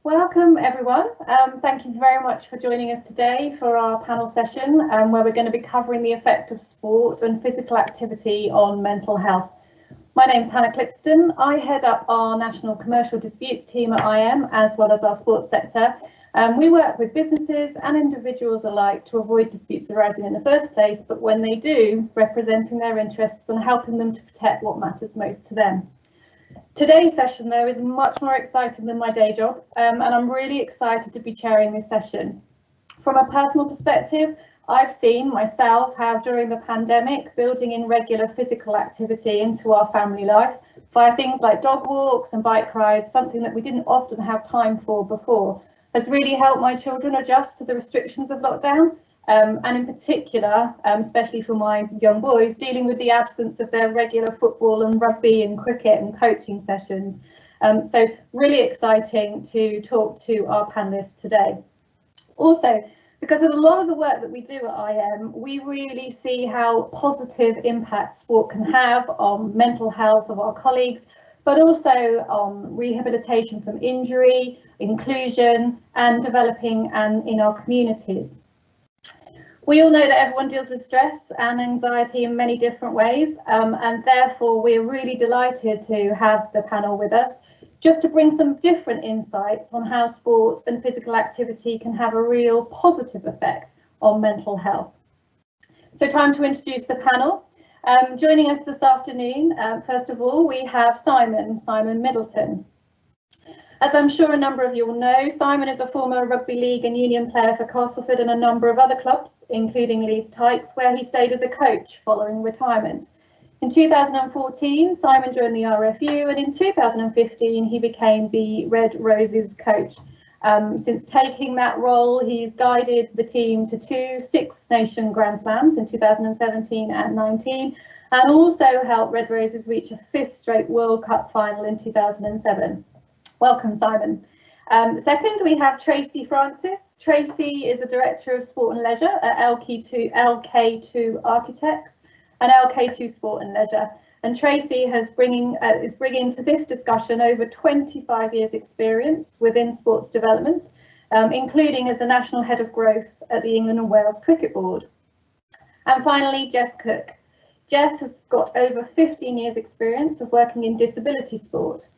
Welcome everyone. Thank you very much for joining us today for our panel session where we're going to be covering the effect of sport and physical activity on mental health. My name's Hannah Clipston. I head up our national commercial disputes team at IM as well as our sports sector. We work with businesses and individuals alike to avoid disputes arising in the first place, but when they do, representing their interests and helping them to protect what matters most to them. Today's session, though, is much more exciting than my day job, and I'm really excited to be chairing this session. From a personal perspective, I've seen myself how during the pandemic, building in regular physical activity into our family life via things like dog walks and bike rides, something that we didn't often have time for before, has really helped my children adjust to the restrictions of lockdown. And in particular, especially for my young boys, dealing with the absence of their regular football and rugby and cricket and coaching sessions. So really exciting to talk to our panelists today. Also, because of a lot of the work that we do at IM, we really see how positive impact sport can have on mental health of our colleagues, but also on rehabilitation from injury, inclusion and developing and in our communities. We all know that everyone deals with stress and anxiety in many different ways, and therefore we're really delighted to have the panel with us just to bring some different insights on how sport and physical activity can have a real positive effect on mental health. So time to introduce the panel. Joining us this afternoon, first of all, we have Simon Middleton. As I'm sure a number of you will know, Simon is a former rugby league and union player for Castleford and a number of other clubs, including Leeds Tykes, where he stayed as a coach following retirement. In 2014, Simon joined the RFU, and in 2015, he became the Red Roses coach. Since taking that role, he's guided the team to 2 Six Nation Grand Slams in 2017 and 19, and also helped Red Roses reach a 5th straight World Cup final in 2007. Welcome, Simon. Second, we have Tracy Francis. Tracy is the Director of Sport and Leisure at LK2 Architects and LK2 Sport and Leisure. And Tracy is bringing to this discussion over 25 years experience within sports development, including as the National Head of Growth at the England and Wales Cricket Board. And finally, Jess Cook. Jess has got over 15 years experience of working in disability sport.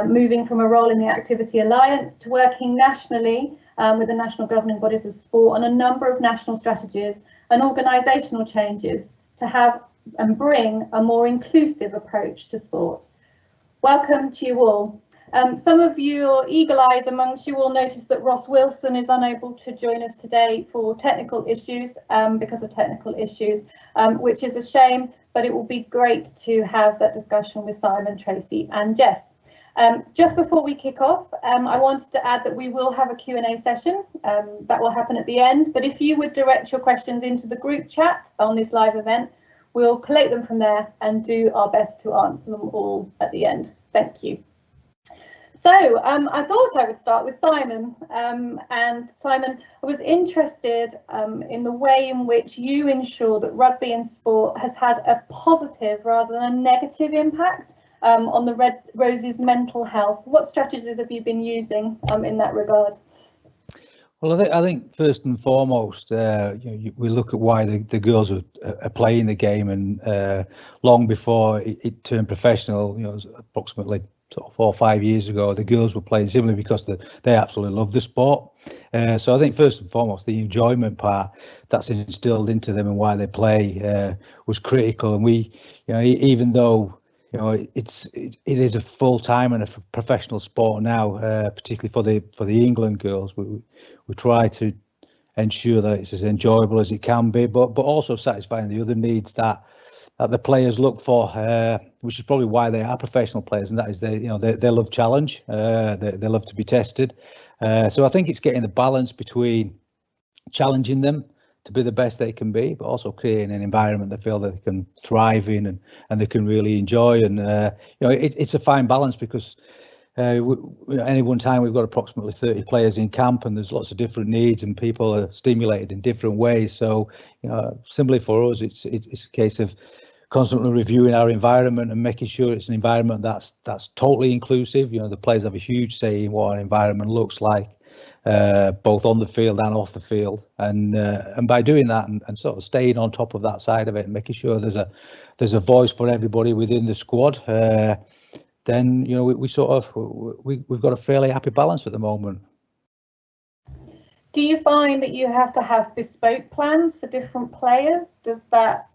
Moving from a role in the Activity Alliance to working nationally with the national governing bodies of sport on a number of national strategies and organisational changes to have and bring a more inclusive approach to sport. Welcome to you all. Some of your eagle eyes amongst you will notice that Ross Wilson is unable to join us today for technical issues, which is a shame, but it will be great to have that discussion with Simon, Tracy and Jess. Just before we kick off, I wanted to add that we will have a Q&A session that will happen at the end, but if you would direct your questions into the group chat on this live event, we'll collate them from there and do our best to answer them all at the end. Thank you. So I thought I would start with Simon. And Simon, I was interested in the way in which you ensure that rugby and sport has had a positive rather than a negative impact on the Red Roses' mental health. What strategies have you been using in that regard? Well, I think first and foremost, we look at why the girls are playing the game, and long before it turned professional, approximately sort of 4 or 5 years ago, the girls were playing simply because they absolutely love the sport. So I think first and foremost, the enjoyment part that's instilled into them and why they play was critical. And we, even though it is a full-time and a professional sport now, particularly for the England girls, we try to ensure that it's as enjoyable as it can be, but also satisfying the other needs that the players look for, which is probably why they are professional players, and that is they love challenge, they love to be tested. So I think it's getting the balance between challenging them to be the best they can be, but also creating an environment they feel that they can thrive in and they can really enjoy. And it's a fine balance, because at any one time we've got approximately 30 players in camp, and there's lots of different needs and people are stimulated in different ways. So simply for us, it's a case of constantly reviewing our environment and making sure it's an environment that's totally inclusive. You know, the players have a huge say in what an environment looks like, both on the field and off the field. And by doing that and sort of staying on top of that side of it and making sure there's a voice for everybody within the squad, then, you know, we've got a fairly happy balance at the moment. Do you find that you have to have bespoke plans for different players? Does that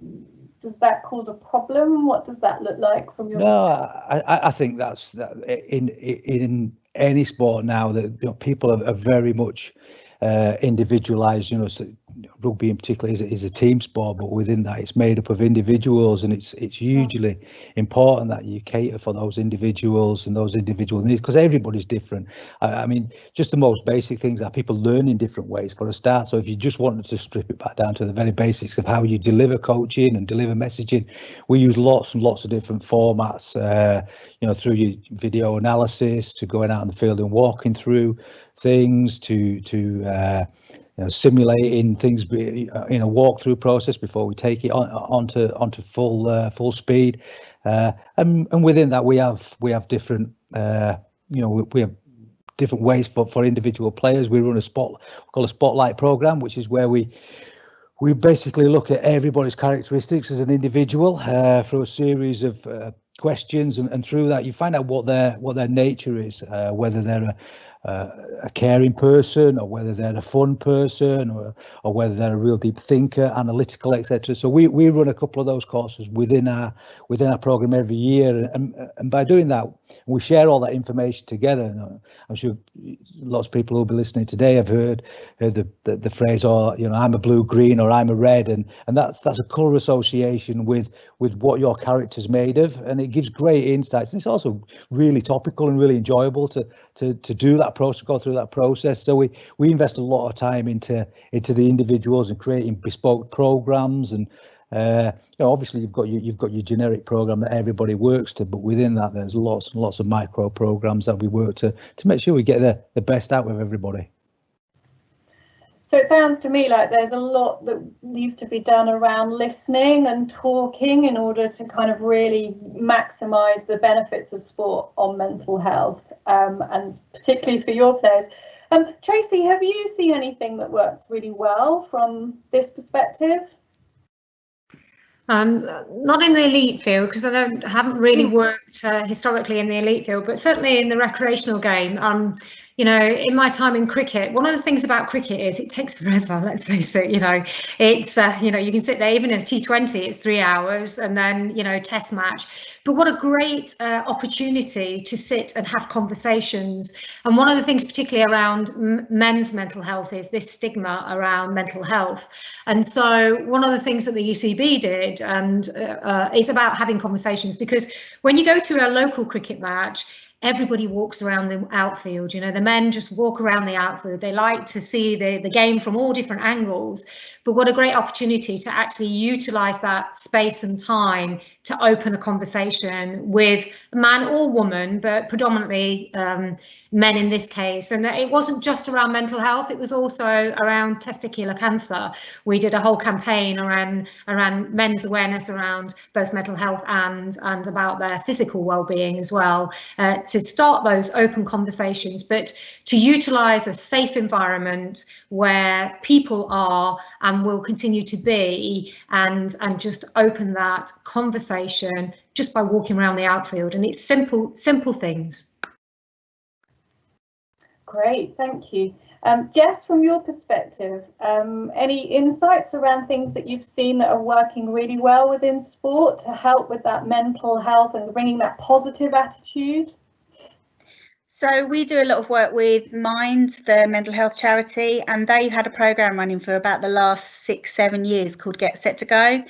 cause a problem? What does that look like from your perspective? I think that's in any sport now that, you know, people are very much individualized. You know, so rugby in particular is a team sport, but within that it's made up of individuals, and it's hugely important that you cater for those individuals and those individual needs, because everybody's different. I mean, just the most basic things that people learn in different ways for a start. So if you just wanted to strip it back down to the very basics of how you deliver coaching and deliver messaging, we use lots and lots of different formats, you know, through your video analysis, to going out in the field and walking through things, to you know, simulating things in a walkthrough process before we take it onto full speed, and within that we have different you know, we have different ways for individual players. We run a spotlight program, which is where we basically look at everybody's characteristics as an individual through a series of questions, and through that you find out what their nature is, whether they're a caring person, or whether they're a fun person, or whether they're a real deep thinker, analytical, etc. So we run a couple of those courses within our program every year, and by doing that we share all that information together. And I'm sure lots of people who'll be listening today have heard the phrase, or, you know, I'm a blue green, or I'm a red, and that's a colour association with what your character's made of, and it gives great insights. And it's also really topical and really enjoyable to do that process, go through that process. So we invest a lot of time into the individuals and creating bespoke programs. And you know, obviously you've got your generic program that everybody works to, but within that there's lots and lots of micro programs that we work to make sure we get the best out of everybody. So it sounds to me like there's a lot that needs to be done around listening and talking in order to kind of really maximise the benefits of sport on mental health, and particularly for your players. Tracy, have you seen anything that works really well from this perspective? Not in the elite field, because I haven't really worked historically in the elite field, but certainly in the recreational game. You know, in my time in cricket, one of the things about cricket is it takes forever, let's face it. You know, it's, you know, you can sit there, even in a T20, it's 3 hours, and then, you know, test match. But what a great opportunity to sit and have conversations. And one of the things, particularly around men's mental health, is this stigma around mental health. And so one of the things that the UCB did and is about having conversations, because when you go to a local cricket match, everybody walks around the outfield. You know, the men just walk around the outfield. They like to see the game from all different angles. But what a great opportunity to actually utilise that space and time to open a conversation with a man or woman, but predominantly men in this case. And it wasn't just around mental health, it was also around testicular cancer. We did a whole campaign around men's awareness around both mental health and about their physical well-being as well, to start those open conversations, but to utilise a safe environment where people are and will continue to be, and just open that conversation just by walking around the outfield. And it's simple things. Great, thank you. Jess, from your perspective, any insights around things that you've seen that are working really well within sport to help with that mental health and bringing that positive attitude? So we do a lot of work with Mind, the mental health charity, and they've had a programme running for about the last 6-7 years called Get Set to Go.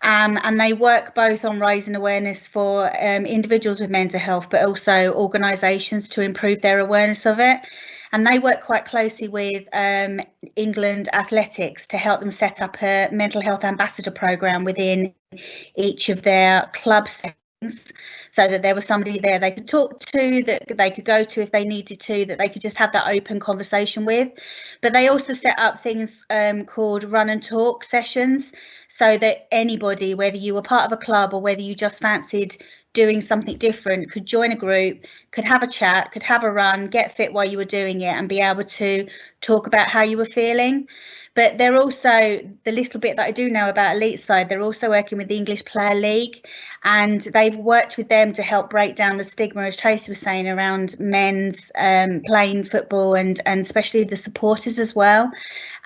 And they work both on raising awareness for individuals with mental health, but also organisations to improve their awareness of it. And they work quite closely with England Athletics to help them set up a mental health ambassador programme within each of their club so that there was somebody there they could talk to, that they could go to if they needed to, that they could just have that open conversation with. But they also set up things called run and talk sessions, so that anybody, whether you were part of a club or whether you just fancied doing something different, could join a group, could have a chat, could have a run, get fit while you were doing it, and be able to talk about how you were feeling. But they're also, the little bit that I do know about Elite Side, they're also working with the English Player League, and they've worked with them to help break down the stigma, as Tracy was saying, around men's playing football, and especially the supporters as well.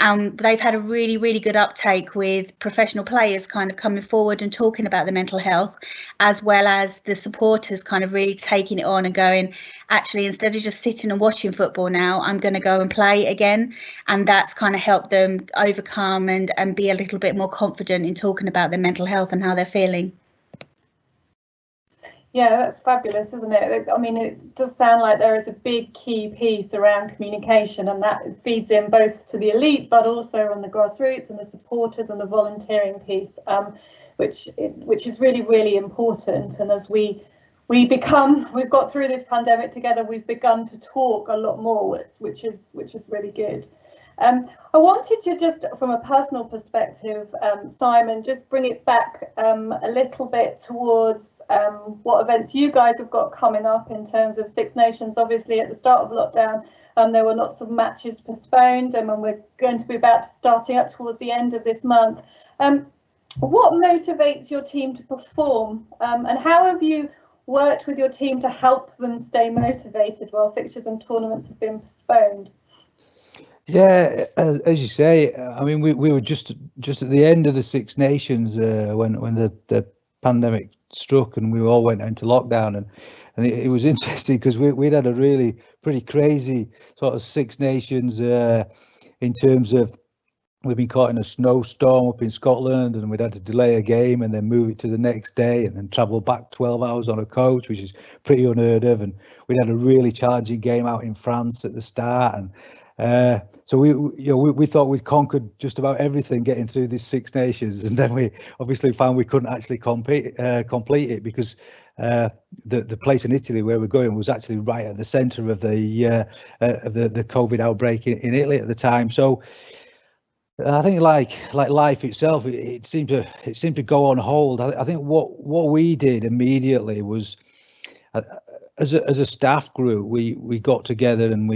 They've had a really, really good uptake with professional players kind of coming forward and talking about the mental health, as well as the supporters kind of really taking it on and going, actually, instead of just sitting and watching football now, I'm going to go and play again. And that's kind of helped them overcome and be a little bit more confident in talking about their mental health and how they're feeling. Yeah, that's fabulous, isn't it? I mean, it does sound like there is a big key piece around communication, and that feeds in both to the elite, but also on the grassroots and the supporters and the volunteering piece, which is really, really important. And as we've got through this pandemic together, we've begun to talk a lot more, which is really good. I wanted to just, from a personal perspective, Simon, just bring it back a little bit towards what events you guys have got coming up in terms of Six Nations. Obviously, at the start of lockdown, there were lots of matches postponed, and we're going to be about to starting up towards the end of this month. What motivates your team to perform, and how have you worked with your team to help them stay motivated while fixtures and tournaments have been postponed? Yeah, as you say, I mean, we were just at the end of the Six Nations when the pandemic struck and we all went into lockdown, and it was interesting because we'd had a really pretty crazy sort of Six Nations in terms of we've been caught in a snowstorm up in Scotland, and we'd had to delay a game and then move it to the next day and then travel back 12 hours on a coach, which is pretty unheard of. And we'd had a really challenging game out in France at the start, and so we thought we'd conquered just about everything getting through this Six Nations, and then we obviously found we couldn't actually complete it because the place in Italy where we're going was actually right at the centre of the COVID outbreak in Italy at the time. So I think like life itself, it seemed to go on hold. I think what we did immediately was, as a staff group, we got together and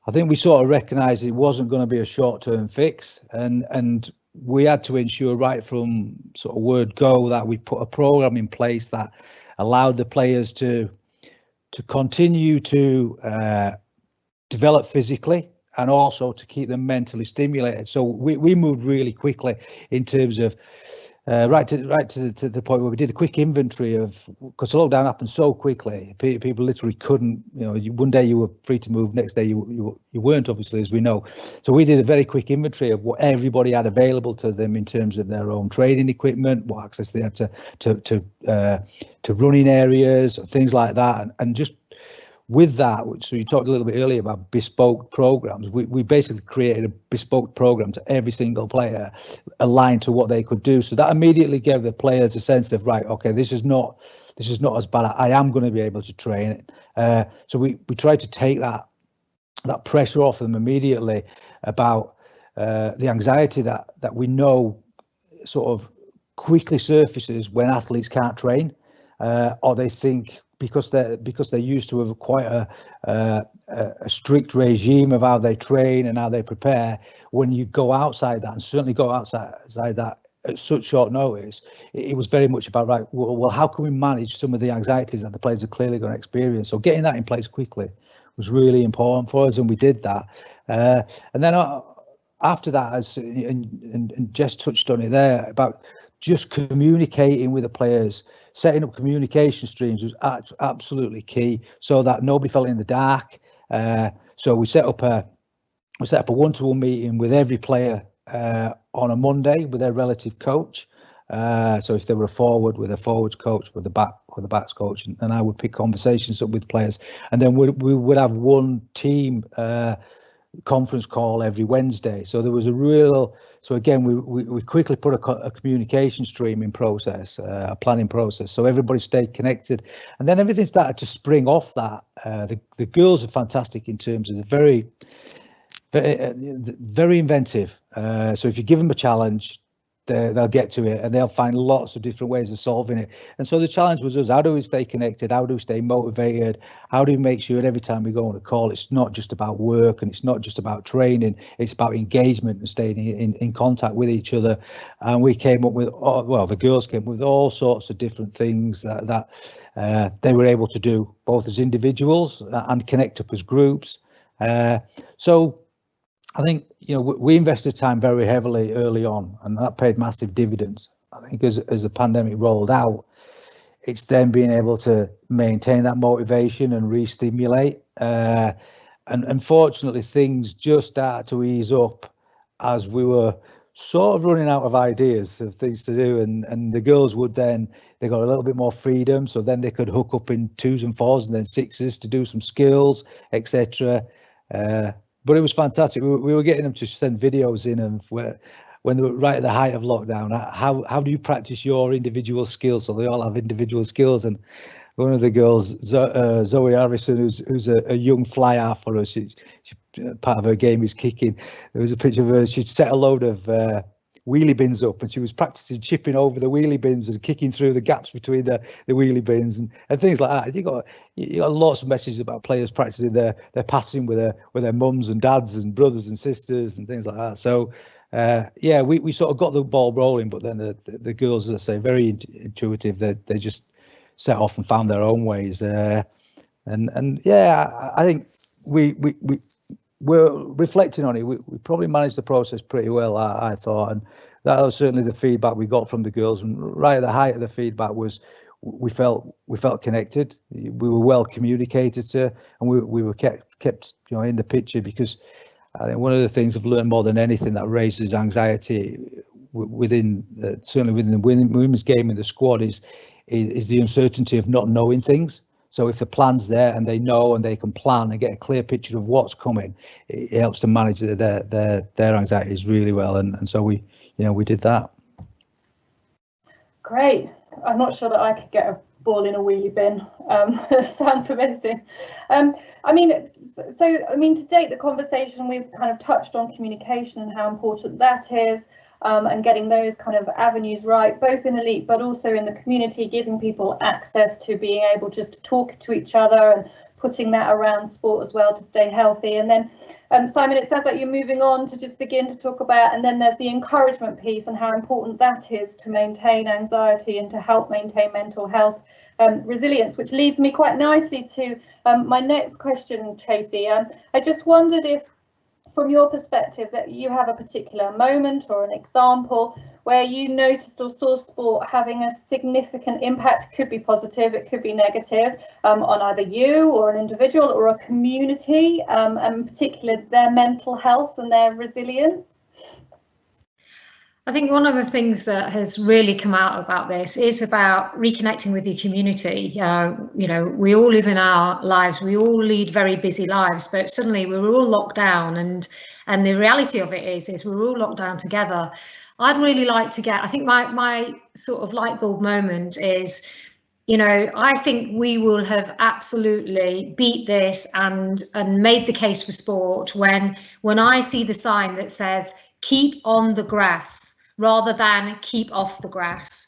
I think we sort of recognised it wasn't going to be a short-term fix, and we had to ensure right from sort of word go that we put a programme in place that allowed the players to continue to develop physically and also to keep them mentally stimulated. So we moved really quickly in terms of right to the point where we did a quick inventory of, because the lockdown happened so quickly, people literally couldn't, one day you were free to move, next day you weren't, obviously, as we know. So we did a very quick inventory of what everybody had available to them in terms of their own training equipment, what access they had to running areas, things like that, and just with that, so you talked a little bit earlier about bespoke programs. We basically created a bespoke program to every single player aligned to what they could do. So that immediately gave the players a sense of, right, okay, this is not as bad. I am going to be able to train it. So we tried to take that pressure off them immediately about the anxiety that we know sort of quickly surfaces when athletes can't train, or they think, because they're used to quite a strict regime of how they train and how they prepare. When you go outside that, and certainly go outside that at such short notice, it was very much about, right, well, how can we manage some of the anxieties that the players are clearly going to experience? So getting that in place quickly was really important for us, and we did that. And then after that, and Jess touched on it there, about just communicating with the players, setting up communication streams was absolutely key, so that nobody felt in the dark. So we set up a one-to-one meeting with every player on a Monday with their relative coach. So if they were a forward, with a forwards coach, with the backs coach, and I would pick conversations up with players, and then we would have one team conference call every Wednesday. So there was a real, so again, we quickly put a communication stream in process, a planning process, so everybody stayed connected, and then everything started to spring off that. The girls are fantastic in terms of the very inventive. So if you give them a challenge, they'll get to it, and they'll find lots of different ways of solving it. And so the challenge was us: how do we stay connected? How do we stay motivated? How do we make sure every time we go on a call, it's not just about work and it's not just about training, it's about engagement and staying in contact with each other. And we came up with, well, the girls came up with all sorts of different things that they were able to do, both as individuals and connect up as groups. So I think, you know, we invested time very heavily early on, and that paid massive dividends. I think as the pandemic rolled out, it's then being able to maintain that motivation and re-stimulate. And unfortunately, things just started to ease up as we were sort of running out of ideas of things to do, and the girls would then, they got a little bit more freedom, so then they could hook up in 2s and 4s and then 6s to do some skills, etc. But it was fantastic. We were getting them to send videos in of when they were right at the height of lockdown. How do you practice your individual skills? So they all have individual skills. And one of the girls, Zoe Harrison, who's a young fly half for us, she part of her game is kicking. There was a picture of her. She'd set a load of wheelie bins up, and she was practicing chipping over the wheelie bins and kicking through the gaps between the wheelie bins and things like that. You got lots of messages about players practicing their passing with their mums and dads and brothers and sisters and things like that. So yeah, we sort of got the ball rolling, but then the girls, as I say, very intuitive. They just set off and found their own ways. And yeah, I think we're reflecting on it. We probably managed the process pretty well, I thought, and that was certainly the feedback we got from the girls. And right at the height of the feedback was we felt connected, we were well communicated to, and we were kept you know in the picture, because I think one of the things I've learned more than anything that raises anxiety within certainly within the women's game in the squad is the uncertainty of not knowing things. So if the plan's there and they know and they can plan and get a clear picture of what's coming, it helps to manage their anxieties really well. And so we did that. Great. I'm not sure that I could get a ball in a wheelie bin. Sounds amazing. I mean, to date, the conversation, we've kind of touched on communication and how important that is. And getting those kind of avenues right, both in elite but also in the community, giving people access to being able just to talk to each other and putting that around sport as well to stay healthy. And then, Simon, it sounds like you're moving on to just begin to talk about, and then there's the encouragement piece and how important that is to maintain anxiety and to help maintain mental health resilience, which leads me quite nicely to my next question, Tracy. I just wondered if, from your perspective, that you have a particular moment or an example where you noticed or saw sport having a significant impact. It could be positive, it could be negative, on either you or an individual or a community, and in particular their mental health and their resilience. I think one of the things that has really come out about this is about reconnecting with your community. You know, we all live in our lives, we all lead very busy lives, but suddenly we were all locked down, and the reality of it is we're all locked down together. I'd really like to get, I think my sort of light bulb moment is, you know, I think we will have absolutely beat this and made the case for sport when I see the sign that says keep on the grass rather than keep off the grass.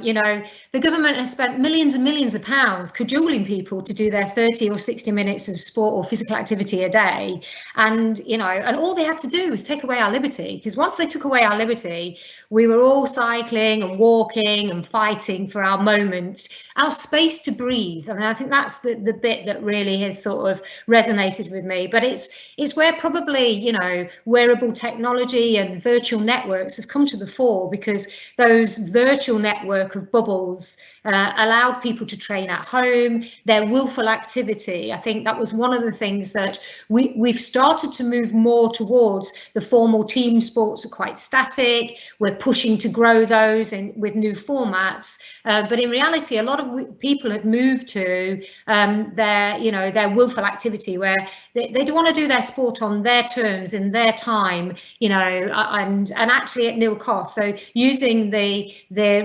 You know, the government has spent millions and millions of pounds cajoling people to do their 30 or 60 minutes of sport or physical activity a day. And, you know, and all they had to do was take away our liberty, because once they took away our liberty, we were all cycling and walking and fighting for our moment, our space to breathe. I mean, I think that's the bit that really has sort of resonated with me. But it's where probably, you know, wearable technology and virtual networks have come to the fore, because those virtual networks network of bubbles, allowed people to train at home, their willful activity. I think that was one of the things that we've started to move more towards. The formal team sports are quite static. We're pushing to grow those with new formats. But in reality, a lot of people have moved to their willful activity, where they do want to do their sport on their terms, in their time, and actually at nil cost. So using the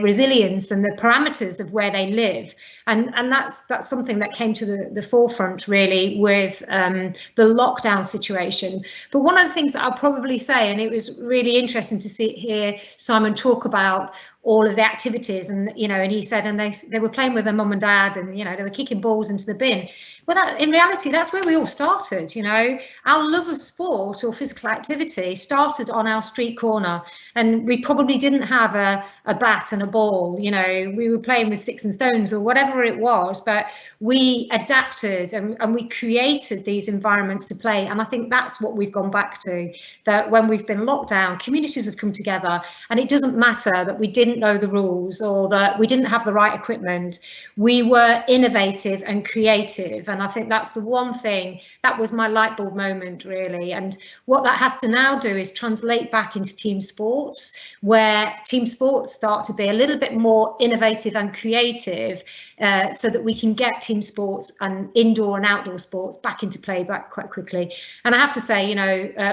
resilience and the parameters of where they live, and that's something that came to the forefront really with the lockdown situation. But one of the things that I'll probably say, and it was really interesting to hear Simon talk about all of the activities, and and he said, and they were playing with their mum and dad, and they were kicking balls into the bin. Well, in reality, that's where we all started. Our love of sport or physical activity started on our street corner, and we probably didn't have a bat and a ball. We were playing with sticks and stones or whatever it was, but we adapted and we created these environments to play. And I think that's what we've gone back to, that when we've been locked down, communities have come together, and it doesn't matter that we didn't know the rules or that we didn't have the right equipment. We were innovative and creative, and I think that's the one thing that was my light bulb moment really. And what that has to now do is translate back into team sports, where team sports start to be a little bit more innovative and creative, so that we can get team sports and indoor and outdoor sports back into play back quite quickly. And I have to say,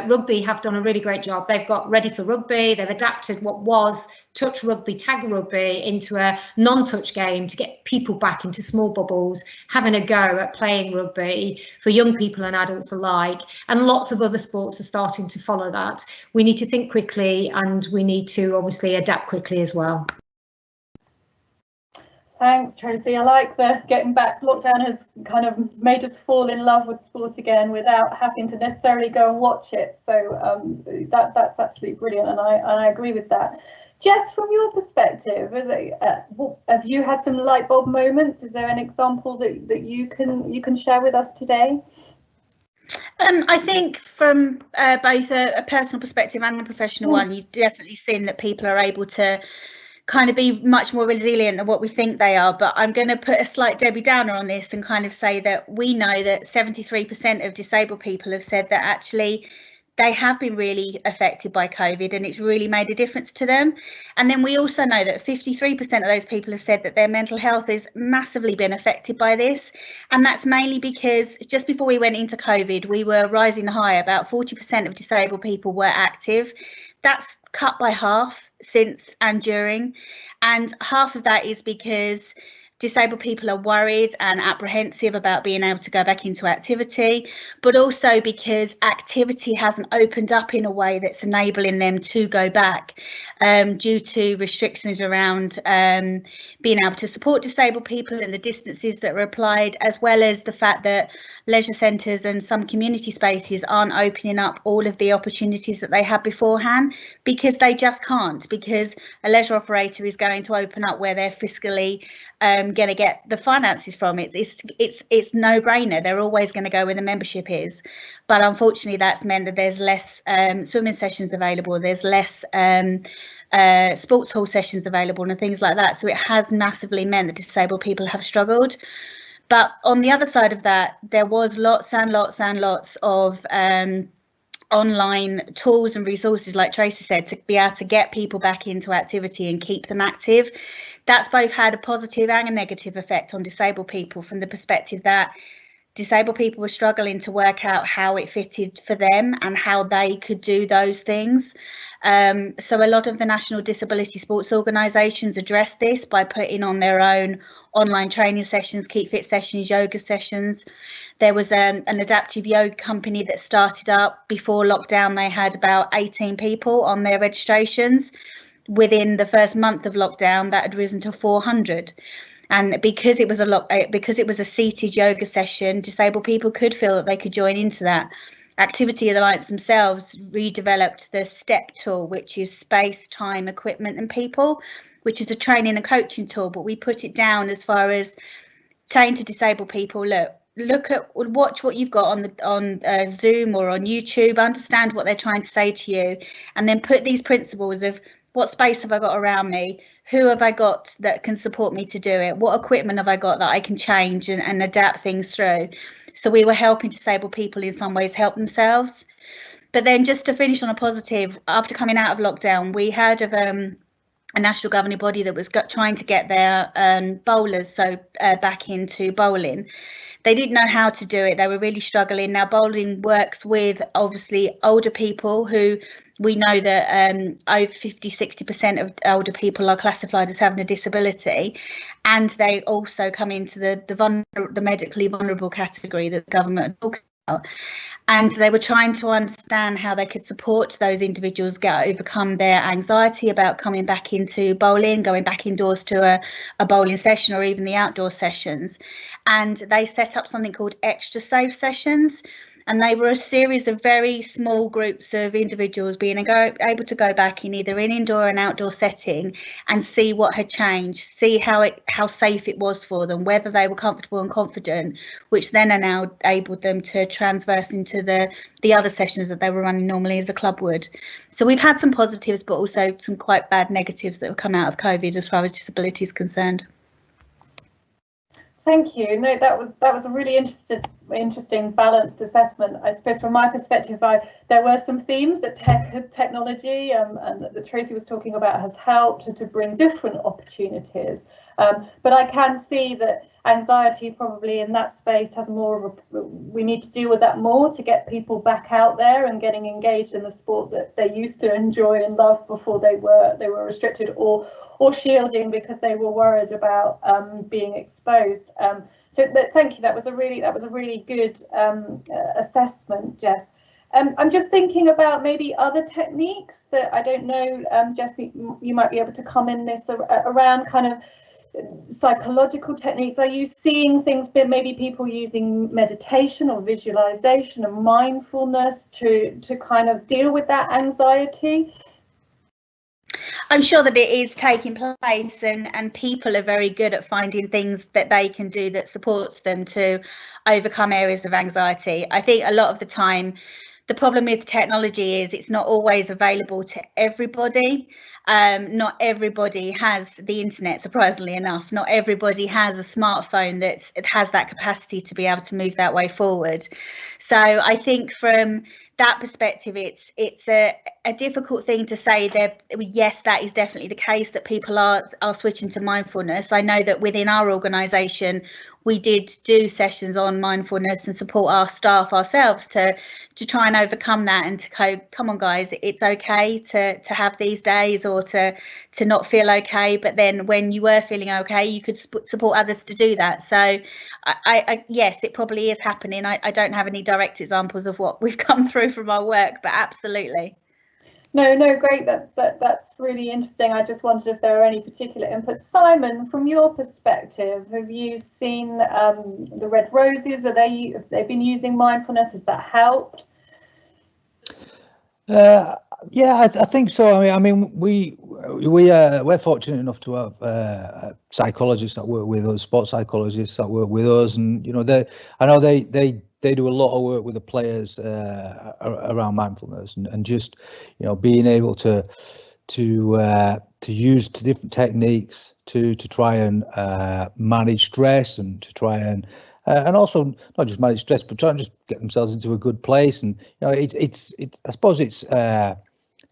rugby have done a really great job. They've got ready for rugby. They've adapted what was touch rugby, tag rugby into a non-touch game to get people back into small bubbles, having a go at playing rugby for young people and adults alike. And lots of other sports are starting to follow that. We need to think quickly, and we need to obviously adapt quickly as well. Thanks, Tracy. I like the getting back. Lockdown has kind of made us fall in love with sport again without having to necessarily go and watch it. So that's absolutely brilliant, and I agree with that. Jess, from your perspective, have you had some light bulb moments? Is there an example that you can share with us today? I think from both a personal perspective and a professional one, you've definitely seen that people are able to kind of be much more resilient than what we think they are. But I'm going to put a slight Debbie Downer on this and kind of say that we know that 73% of disabled people have said that actually they have been really affected by COVID, and it's really made a difference to them. And then we also know that 53% of those people have said that their mental health has massively been affected by this. And that's mainly because just before we went into COVID, we were rising high. About 40% of disabled people were active. That's cut by half since and during, and half of that is because disabled people are worried and apprehensive about being able to go back into activity, but also because activity hasn't opened up in a way that's enabling them to go back due to restrictions around being able to support disabled people and the distances that are applied, as well as the fact that leisure centres and some community spaces aren't opening up all of the opportunities that they had beforehand, because they just can't, because a leisure operator is going to open up where they're fiscally going to get the finances from. It's no brainer. They're always going to go where the membership is. But unfortunately, that's meant that there's less swimming sessions available. There's less sports hall sessions available and things like that. So it has massively meant that disabled people have struggled. But on the other side of that, there was lots and lots and lots of online tools and resources, like Tracy said, to be able to get people back into activity and keep them active. That's both had a positive and a negative effect on disabled people, from the perspective that disabled people were struggling to work out how it fitted for them and how they could do those things. So a lot of the national disability sports organisations addressed this by putting on their own online training sessions, keep fit sessions, yoga sessions. There was an adaptive yoga company that started up before lockdown. They had about 18 people on their registrations. Within the first month of lockdown, that had risen to 400. And because it was a seated yoga session, disabled people could feel that they could join into that. Activity Alliance themselves redeveloped the STEP tool, which is space, time, equipment and people, which is a training and coaching tool. But we put it down as far as saying to disabled people, watch what you've got on Zoom or on YouTube, understand what they're trying to say to you, and then put these principles of what space have I got around me, who have I got that can support me to do it? What equipment have I got that I can change and adapt things through? So we were helping disabled people in some ways help themselves. But then just to finish on a positive, after coming out of lockdown, we heard of a national governing body that was trying to get their bowlers back into bowling. They didn't know how to do it. They were really struggling. Now bowling works with obviously older people who we know that over 50-60% of older people are classified as having a disability, and they also come into the medically vulnerable category that the government talks about. And they were trying to understand how they could support those individuals overcome their anxiety about coming back into bowling, going back indoors to a bowling session or even the outdoor sessions. And they set up something called extra safe sessions. And they were a series of very small groups of individuals being able to go back in either an indoor or an outdoor setting and see what had changed, see how safe it was for them, whether they were comfortable and confident, which then enabled them to transverse into the other sessions that they were running normally as a club would. So we've had some positives, but also some quite bad negatives that have come out of COVID as far as disability is concerned. Thank you. No, that was a really interesting balanced assessment. I suppose from my perspective, there were some themes that technology and that Tracy was talking about has helped to bring different opportunities. But I can see that anxiety probably in that space has more of we need to deal with that more to get people back out there and getting engaged in the sport that they used to enjoy and love before they were restricted or shielding because they were worried about being exposed. So thank you. That was a really good assessment, Jess. I'm just thinking about maybe other techniques that I don't know, Jess, you might be able to come in this around kind of psychological techniques. Are you seeing things, maybe people using meditation or visualization and mindfulness to kind of deal with that anxiety? I'm sure that it is taking place, and people are very good at finding things that they can do that supports them to overcome areas of anxiety. I think a lot of the time the problem with technology is it's not always available to everybody. Not everybody has the internet, surprisingly enough. Not everybody has a smartphone that has that capacity to be able to move that way forward. So I think from that perspective, it's a difficult thing to say that yes, that is definitely the case, that people are switching to mindfulness. I know that within our organisation, we did do sessions on mindfulness and support our staff ourselves to try and overcome that and to go, come on guys, it's okay to have these days or to not feel okay, but then when you were feeling okay, you could support others to do that. So I yes, it probably is happening. I don't have any direct examples of what we've come through from our work, but absolutely. No, great. That's really interesting. I just wondered if there are any particular inputs. Simon, from your perspective, have you seen the Red Roses? Have they been using mindfulness? Has that helped? Yeah, I think so. I mean, we're fortunate enough to have psychologists that work with us, sports psychologists that work with us, and you know, they do a lot of work with the players around mindfulness and just, you know, being able to use different techniques to try and manage stress and to try and also not just manage stress, but try and just get themselves into a good place. And you know, it's I suppose it's a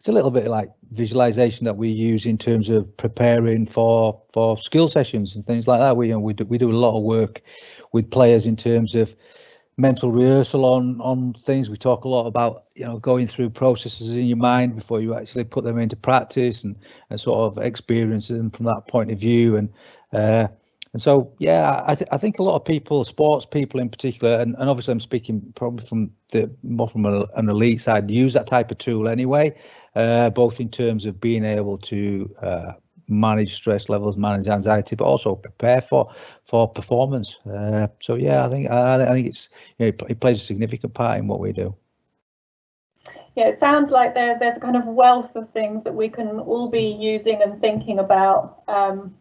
little bit like visualization that we use in terms of preparing for skill sessions and things like that. We do a lot of work with players in terms of mental rehearsal on things. We talk a lot about, you know, going through processes in your mind before you actually put them into practice and sort of experiencing them from that point of view. And so, yeah, I think a lot of people, sports people in particular, and obviously I'm speaking probably from an elite side, use that type of tool anyway, both in terms of being able to manage stress levels, manage anxiety, but also prepare for performance. So yeah, I think it's, you know, it plays a significant part in what we do. Yeah, it sounds like there's a kind of wealth of things that we can all be using and thinking about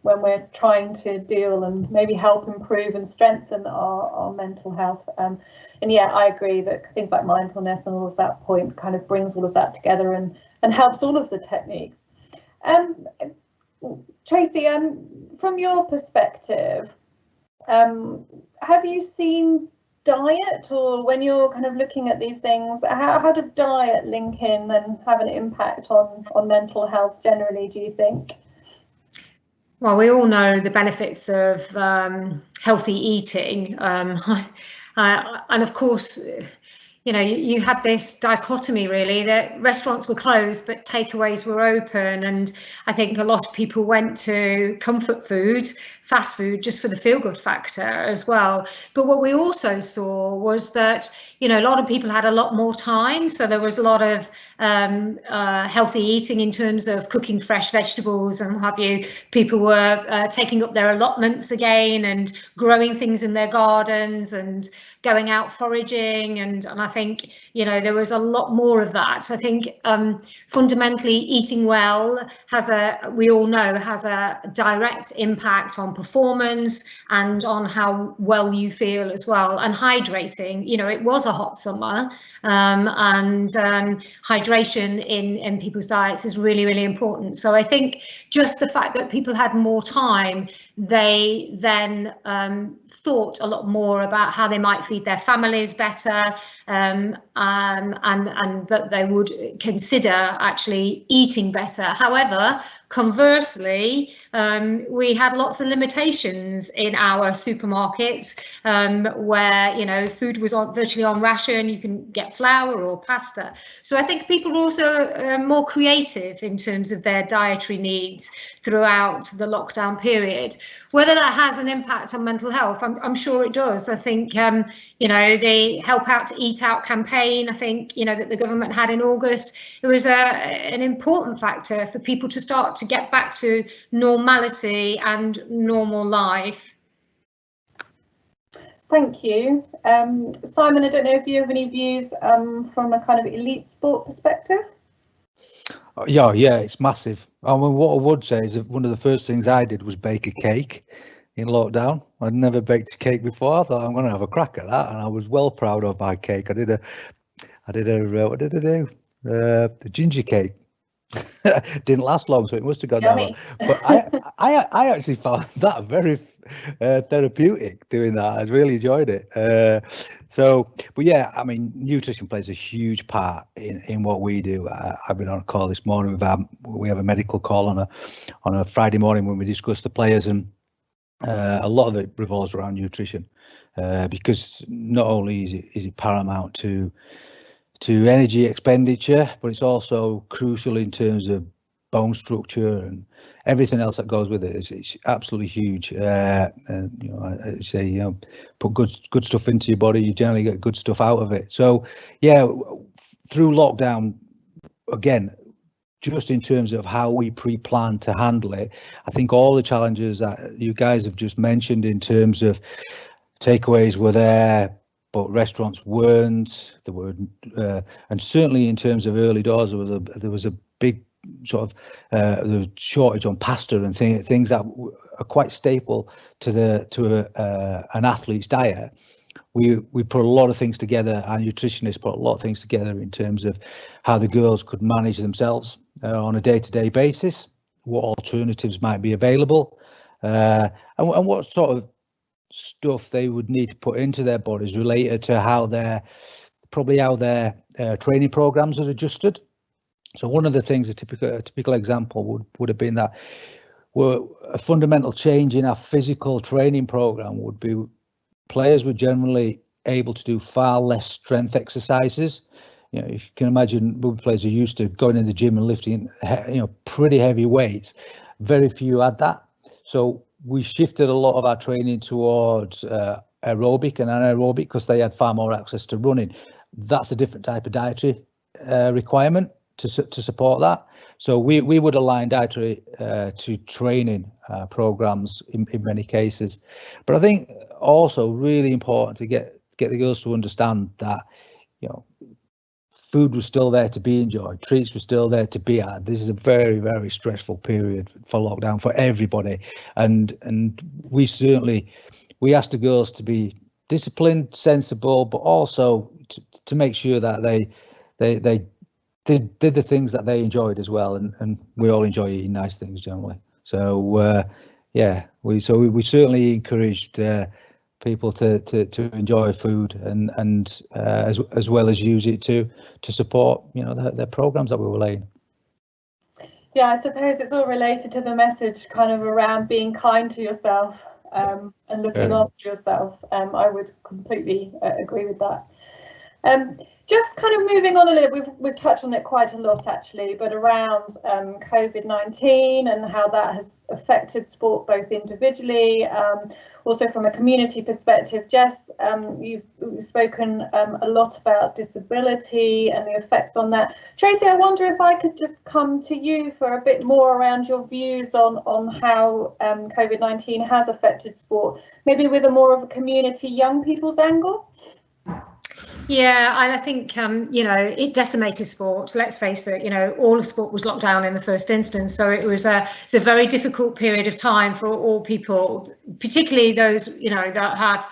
when we're trying to deal and maybe help improve and strengthen our mental health. And yeah, I agree that things like mindfulness and all of that point kind of brings all of that together and helps all of the techniques. Tracy, from your perspective, have you seen diet, or when you're kind of looking at these things, how does diet link in and have an impact on mental health generally, do you think? Well, we all know the benefits of healthy eating, and of course, you know, you had this dichotomy really that restaurants were closed but takeaways were open, and I think a lot of people went to comfort food, fast food, just for the feel-good factor as well. But what we also saw was that, you know, a lot of people had a lot more time, so there was a lot of healthy eating in terms of cooking fresh vegetables and what have you. People were taking up their allotments again and growing things in their gardens and going out foraging, and I think, you know, there was a lot more of that. I think fundamentally eating well we all know has a direct impact on performance and on how well you feel as well. And hydrating, you know, it was a hot summer, and hydration in people's diets is really, really important. So I think just the fact that people had more time, they then thought a lot more about how they might feed their families better, and that they would consider actually eating better. However, conversely, we had lots of limitations in our supermarkets, where, you know, food was virtually on ration. You can get flour or pasta. So I think people were also more creative in terms of their dietary needs throughout the lockdown period. Whether that has an impact on mental health, I'm sure it does. I think, you know, the Help Out to Eat Out campaign, I think, you know, that the government had in August, it was an important factor for people to start to get back to normality and normal life. Thank you. Simon, I don't know if you have any views from a kind of elite sport perspective? Yeah, it's massive. I mean, what I would say is that one of the first things I did was bake a cake in lockdown. I'd never baked a cake before. I thought I'm going to have a crack at that, and I was well proud of my cake. I did a what did I do? The ginger cake. Didn't last long, so it must have gone down. But I actually found that very therapeutic doing that. I really enjoyed it. But yeah, I mean, nutrition plays a huge part in what we do. I've been on a call this morning with we have a medical call on a Friday morning when we discuss the players, and a lot of it revolves around nutrition, because not only is it paramount to energy expenditure, but it's also crucial in terms of bone structure and everything else that goes with it. It's absolutely huge. And you know, I say, you know, put good stuff into your body, you generally get good stuff out of it. So yeah, through lockdown, again, just in terms of how we pre-plan to handle it, I think all the challenges that you guys have just mentioned in terms of takeaways were there, but restaurants weren't. There were, and certainly in terms of early doors, there was a big sort of there was shortage on pasta and things that are quite staple to an athlete's diet. We put a lot of things together. Our nutritionists put a lot of things together in terms of how the girls could manage themselves on a day-to-day basis, what alternatives might be available, and what sort of stuff they would need to put into their bodies related to how their training programs are adjusted. So one of the things, a typical example would have been that a fundamental change in our physical training program would be players were generally able to do far less strength exercises. You know, if you can imagine, rugby players are used to going in the gym and lifting, you know, pretty heavy weights. Very few had that. So we shifted a lot of our training towards aerobic and anaerobic because they had far more access to running. That's a different type of dietary requirement to support that. So we would align dietary to training programs in many cases. But I think also really important to get the girls to understand that, you know, food was still there to be enjoyed, treats were still there to be had. This is a very, very stressful period for lockdown for everybody, and we asked the girls to be disciplined, sensible, but also to make sure that they did the things that they enjoyed as well, and we all enjoy eating nice things generally. So yeah, we certainly encouraged people to enjoy food and as well as use it to support, you know, their programs that we were laying. Yeah, I suppose it's all related to the message kind of around being kind to yourself and looking after yourself. I would completely agree with that. Just kind of moving on a little, we've touched on it quite a lot actually, but around COVID-19 and how that has affected sport both individually, also from a community perspective. Jess, you've spoken a lot about disability and the effects on that. Tracy, I wonder if I could just come to you for a bit more around your views on how COVID-19 has affected sport, maybe with a more of a community young people's angle. Yeah, I think, you know, it decimated sport. Let's face it, you know, all of sport was locked down in the first instance. So it's a very difficult period of time for all people, particularly those, you know, that have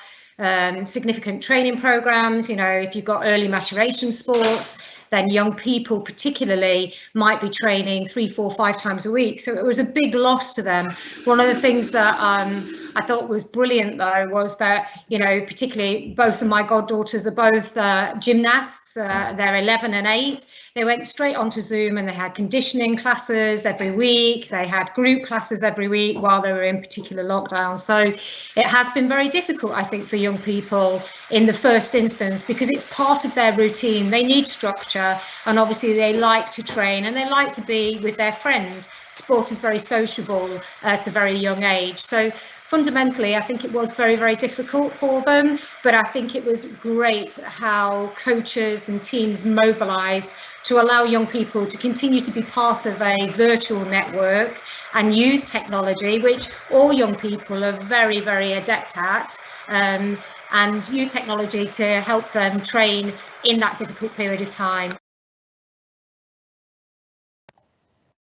significant training programs. You know, if you've got early maturation sports, then young people particularly might be training 3, 4, 5 times a week. So it was a big loss to them. One of the things that I thought was brilliant though was that, you know, particularly both of my goddaughters are both gymnasts. They're 11 and 8. They went straight onto Zoom and they had conditioning classes every week. They had group classes every week while they were in particular lockdown. So it has been very difficult, I think, for young people in the first instance, because it's part of their routine. They need structure, and obviously they like to train and they like to be with their friends. Sport is very sociable at a very young age. So fundamentally, I think it was very, very difficult for them, but I think it was great how coaches and teams mobilised to allow young people to continue to be part of a virtual network and use technology, which all young people are very, very adept at, and use technology to help them train in that difficult period of time.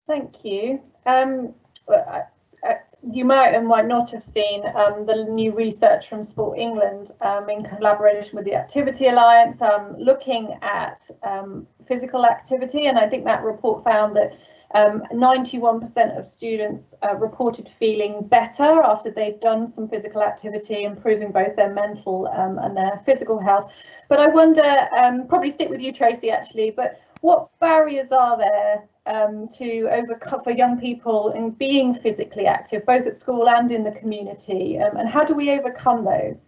Thank you. You might and might not have seen the new research from Sport England in collaboration with the Activity Alliance, looking at physical activity, and I think that report found that 91% of students reported feeling better after they'd done some physical activity, improving both their mental and their physical health. But I wonder, probably stick with you, Tracy, actually, but what barriers are there to overcome for young people in being physically active, both at school and in the community, and how do we overcome those?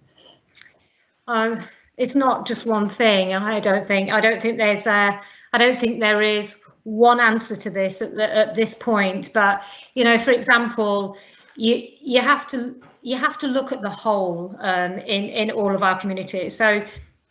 It's not just one thing. I don't think there is one answer to this at this point. But you know, for example, you have to look at the whole in all of our communities. So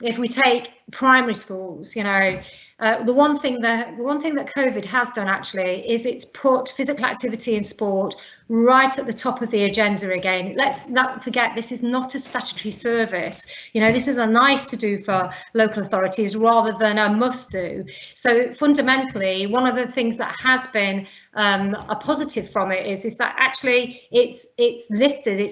if we take primary schools, you know, the one thing that COVID has done actually is it's put physical activity and sport right at the top of the agenda again. Let's not forget, this is not a statutory service. You know, this is a nice to do for local authorities rather than a must do. So fundamentally, one of the things that has been a positive from it is that actually it's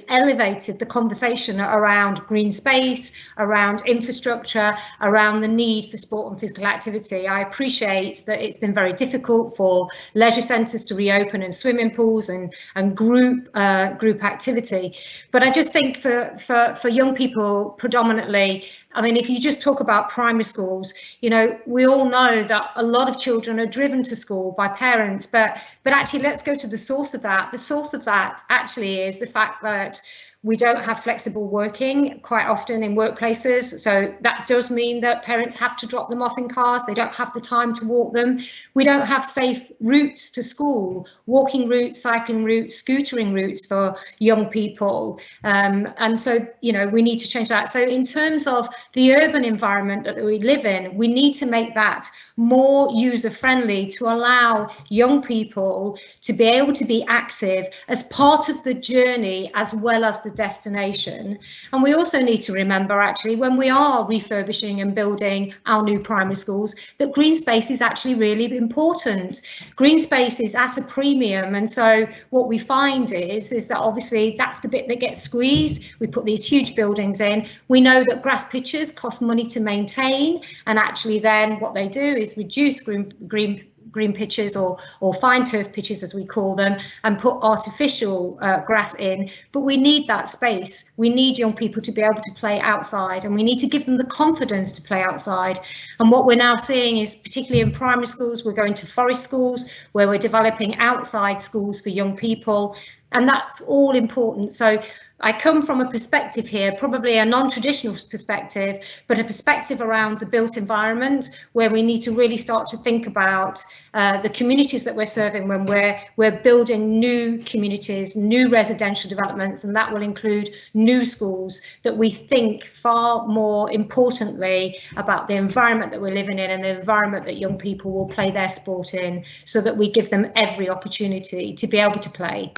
elevated the conversation around green space, around infrastructure, around the need for sport and physical activity. I appreciate that it's been very difficult for leisure centres to reopen and swimming pools and group activity, but I just think for young people predominantly, I mean, if you just talk about primary schools, you know, we all know that a lot of children are driven to school by parents, but actually let's go to the source of that. The source of that actually is the fact that we don't have flexible working quite often in workplaces. So that does mean that parents have to drop them off in cars. They don't have the time to walk them. We don't have safe routes to school, walking routes, cycling routes, scootering routes for young people. And so, you know, we need to change that. So in terms of the urban environment that we live in, we need to make that more user friendly to allow young people to be able to be active as part of the journey as well as the destination. And we also need to remember actually when we are refurbishing and building our new primary schools that green space is actually really important. Green space is at a premium, and so what we find is that obviously that's the bit that gets squeezed. We put these huge buildings in. We know that grass pitches cost money to maintain, and actually then what they do is reduce green green pitches or fine turf pitches, as we call them, and put artificial grass in. But we need that space. We need young people to be able to play outside, and we need to give them the confidence to play outside. And what we're now seeing is, particularly in primary schools, we're going to forest schools where we're developing outside schools for young people, and that's all important. So I come from a perspective here, probably a non-traditional perspective, but a perspective around the built environment, where we need to really start to think about the communities that we're serving when we're building new communities, new residential developments, and that will include new schools, that we think far more importantly about the environment that we're living in and the environment that young people will play their sport in, so that we give them every opportunity to be able to play.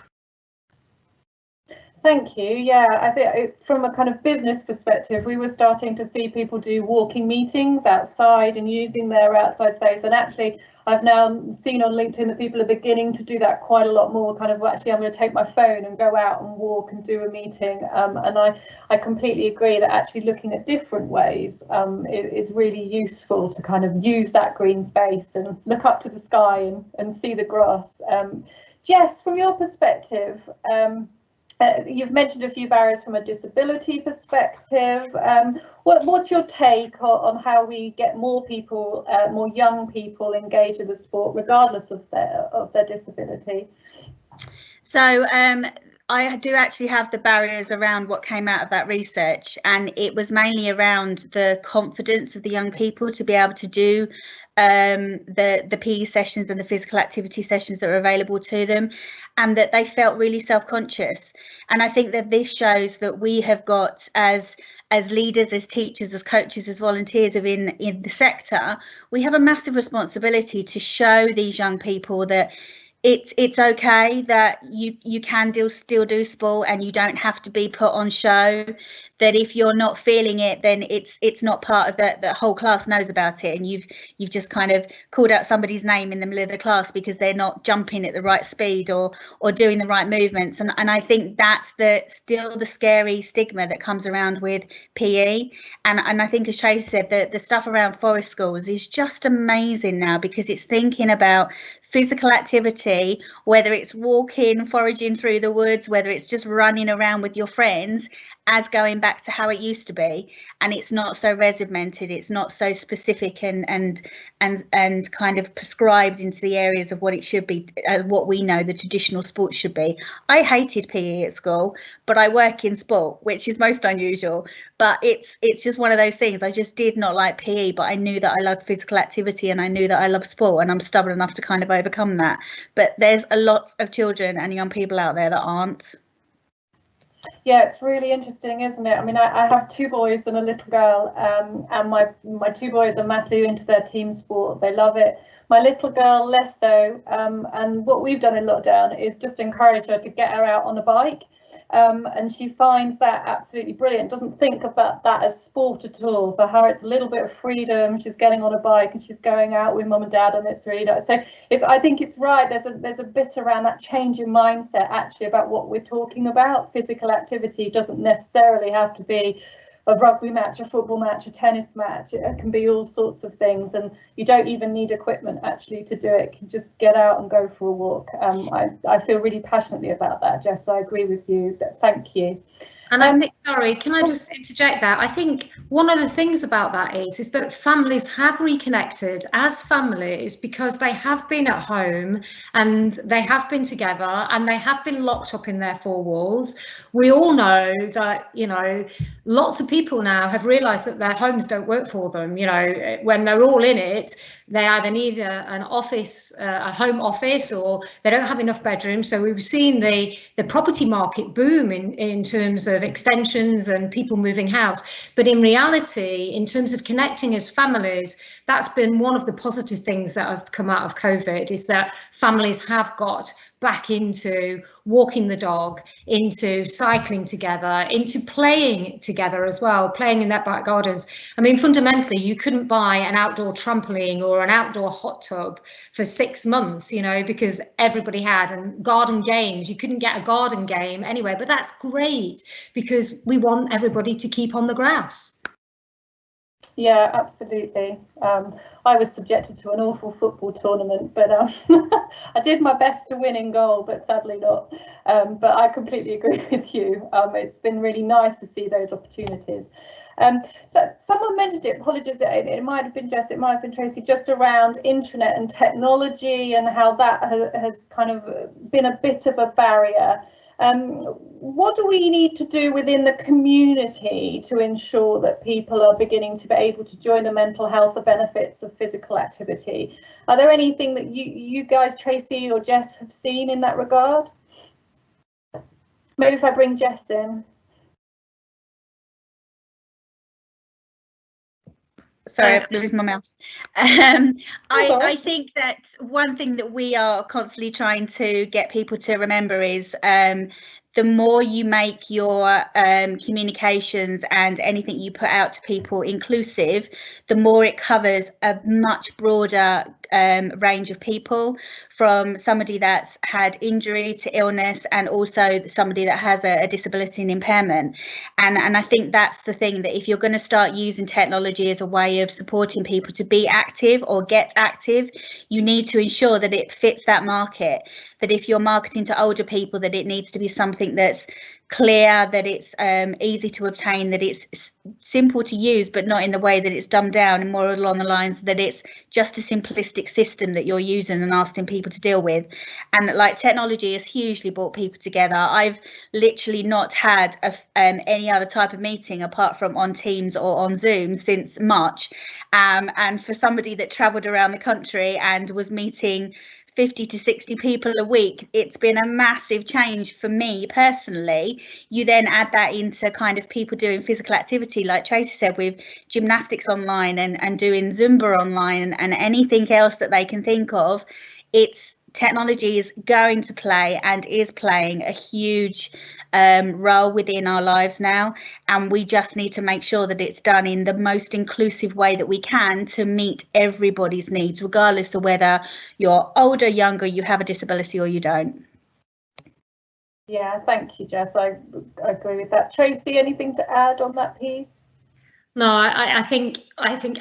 Thank you. Yeah, I think from a kind of business perspective, we were starting to see people do walking meetings outside and using their outside space. And actually, I've now seen on LinkedIn that people are beginning to do that quite a lot more. Kind of, actually, I'm going to take my phone and go out and walk and do a meeting. And I completely agree that actually looking at different ways is really useful to kind of use that green space and look up to the sky and see the grass. Jess, from your perspective, you've mentioned a few barriers from a disability perspective. What's your take on how we get more people, more young people engaged with the sport, regardless of their disability? So I do actually have the barriers around what came out of that research, and it was mainly around the confidence of the young people to be able to do the PE sessions and the physical activity sessions that are available to them, and that they felt really self-conscious. And I think that this shows that we have got, as leaders, as teachers, as coaches, as volunteers in the sector, we have a massive responsibility to show these young people that it's okay, that you can still do sport and you don't have to be put on show, that if you're not feeling it, then it's not part of the whole class knows about it, and you've just kind of called out somebody's name in the middle of the class because they're not jumping at the right speed or doing the right movements. And I think that's still the scary stigma that comes around with PE. And I think, as Tracy said, the stuff around forest schools is just amazing now, because it's thinking about physical activity, whether it's walking, foraging through the woods, whether it's just running around with your friends, as going back to how it used to be. And it's not so regimented, it's not so specific and kind of prescribed into the areas of what it should be, what we know the traditional sports should be. I hated PE at school, but I work in sport, which is most unusual. But it's just one of those things. I just did not like PE, but I knew that I loved physical activity and I knew that I loved sport, and I'm stubborn enough to kind of overcome that. But there's a lot of children and young people out there that aren't. Yeah, it's really interesting, isn't it? I mean, I have two boys and a little girl, and my two boys are massively into their team sport. They love it. My little girl less so, and what we've done in lockdown is just encourage her to get her out on a bike, and she finds that absolutely brilliant. Doesn't think about that as sport at all. For her, it's a little bit of freedom. She's getting on a bike and she's going out with mum and dad, and it's really nice. So I think it's right. There's a bit around that change in mindset actually about what we're talking about. Physical activity doesn't necessarily have to be a rugby match, a football match, a tennis match. It can be all sorts of things, and you don't even need equipment actually to do it. You can just get out and go for a walk. I feel really passionately about that, Jess. I agree with you. Thank you. And I think, sorry, can I just interject that? I think one of the things about that is that families have reconnected as families because they have been at home and they have been together and they have been locked up in their four walls. We all know that, you know, lots of people now have realised that their homes don't work for them. You know, when they're all in it, they either need an office, a home office, or they don't have enough bedrooms. So we've seen the property market boom in terms of extensions and people moving house. But in reality, in terms of connecting as families, that's been one of the positive things that have come out of COVID, is that families have got back into walking the dog, into cycling together, into playing together as well, playing in their back gardens. I mean, fundamentally, you couldn't buy an outdoor trampoline or an outdoor hot tub for 6 months, you know, because everybody had, and garden games, you couldn't get a garden game anyway, but that's great because we want everybody to keep on the grass. Yeah, absolutely. I was subjected to an awful football tournament, but I did my best to win in goal, but sadly not. But I completely agree with you. It's been really nice to see those opportunities. So someone mentioned it, apologies, it might have been Jess, it might have been Tracy, just around intranet and technology and how that has kind of been a bit of a barrier. What do we need to do within the community to ensure that people are beginning to be able to join the mental health benefits of physical activity? Are there anything that you guys, Tracy or Jess, have seen in that regard? Maybe if I bring Jess in. Sorry, I lose my mouse. I think that one thing that we are constantly trying to get people to remember is the more you make your communications and anything you put out to people inclusive, the more it covers a much broader range of people, from somebody that's had injury to illness, and also somebody that has a disability and impairment. And I think that's the thing, that if you're going to start using technology as a way of supporting people to be active or get active, you need to ensure that it fits that market. That if you're marketing to older people, that it needs to be something that's clear, that it's easy to obtain, that it's simple to use, but not in the way that it's dumbed down, and more along the lines that it's just a simplistic system that you're using and asking people to deal with. And like, technology has hugely brought people together. I've literally not had any other type of meeting apart from on Teams or on Zoom since March. And for somebody that travelled around the country and was meeting 50 to 60 people a week, it's been a massive change for me personally. You then add that into kind of people doing physical activity, like Tracy said, with gymnastics online and doing Zumba online and anything else that they can think of. Technology is going to play and is playing a huge role within our lives now, and we just need to make sure that it's done in the most inclusive way that we can to meet everybody's needs, regardless of whether you're older, younger, you have a disability, or you don't. Yeah, thank you, Jess. I agree with that. Tracy, anything to add on that piece? No, I think